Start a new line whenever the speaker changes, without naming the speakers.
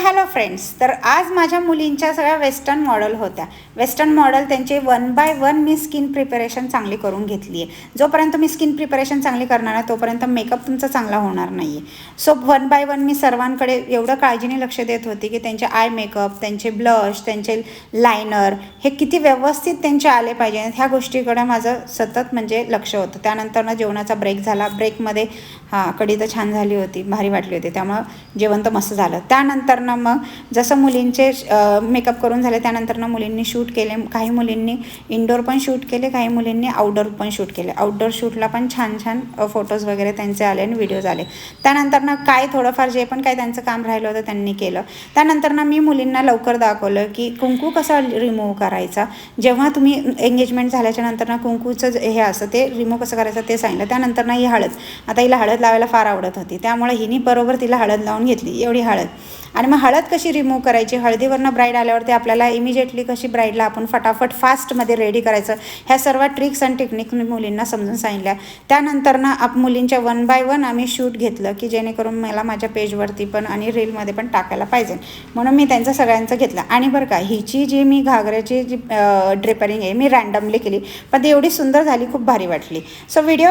Hello friends, तर आज माझ्या मुलींच्या सगळ्या वेस्टर्न मॉडेल होत्या. वेस्टर्न मॉडेल त्यांचे 1 बाय 1 मी स्किन प्रिपरेशन चांगली करून घेतली आहे. जोपर्यंत मी स्किन प्रिपरेशन चांगली करणार आहे तोपर्यंत मेकअप तुमचा चांगला होणार नाही आहे. सो 1 बाय 1 मी सर्वांकडे एवढं काळजीने लक्ष देत होते की त्यांचे आय मेकअप, त्यांचे ब्लश, त्यांचे लायनर हे किती व्यवस्थित त्यांचे आले पाहिजे, ह्या गोष्टीकडे माझं सतत म्हणजे लक्ष होतं. त्यानंतर जेवणाचा ब्रेक झाला. ब्रेकमध्ये कढी तर छान झाली होती, भारी वाटली होती, त्यामुळं जेवण तर मस्त झालं. त्यानंतर मग जसं मुलींचे मेकअप करून झाले त्यानंतर मुलींनी शूट केले. काही मुलींनी इनडोअर पण शूट केले, काही मुलींनी आउटडोअर पण शूट केले. आउटडोअर शूटला पण छान छान फोटोज वगैरे त्यांचे आले आणि व्हिडिओज आले. त्यानंतर काय थोडंफार जे पण काय त्यांचं काम राहिलं होतं त्यांनी केलं. त्यानंतर मी मुलींना लवकर दाखवलं की कुंकू कसा रिमूव्ह करायचा. जेव्हा तुम्ही एंगेजमेंट झाल्याच्या नंतर कुंकूचं हे असं ते रिमूव्ह कसं करायचं ते सांगितलं. त्यानंतर ही हळद, आता हिला हळद लावायला फार आवडत होती, त्यामुळे हिने बरोबर तिला हळद लावून घेतली, एवढी हळद. आणि मग हळद कशी रिमूव्ह करायची, हळदीवरनं ब्राईड आल्यावरती आपल्याला इमिजिएटली कशी ब्राईडला आपण फटाफट फास्टमध्ये रेडी करायचं, ह्या सर्व ट्रिक्स आणि टेक्निक मी मुलींना समजून सांगितल्या. त्यानंतर मुलींच्या 1 बाय 1 आम्ही शूट घेतलं की जेणेकरून मला माझ्या पेजवरती पण आणि रीलमध्ये पण टाकायला पाहिजे, म्हणून मी त्यांचं सगळ्यांचं घेतलं. आणि बरं का, हिची जी मी घागऱ्याची जी ड्रेपरिंग आहे मी रँडमली केली, पण ती एवढी सुंदर झाली, खूप भारी वाटली. So video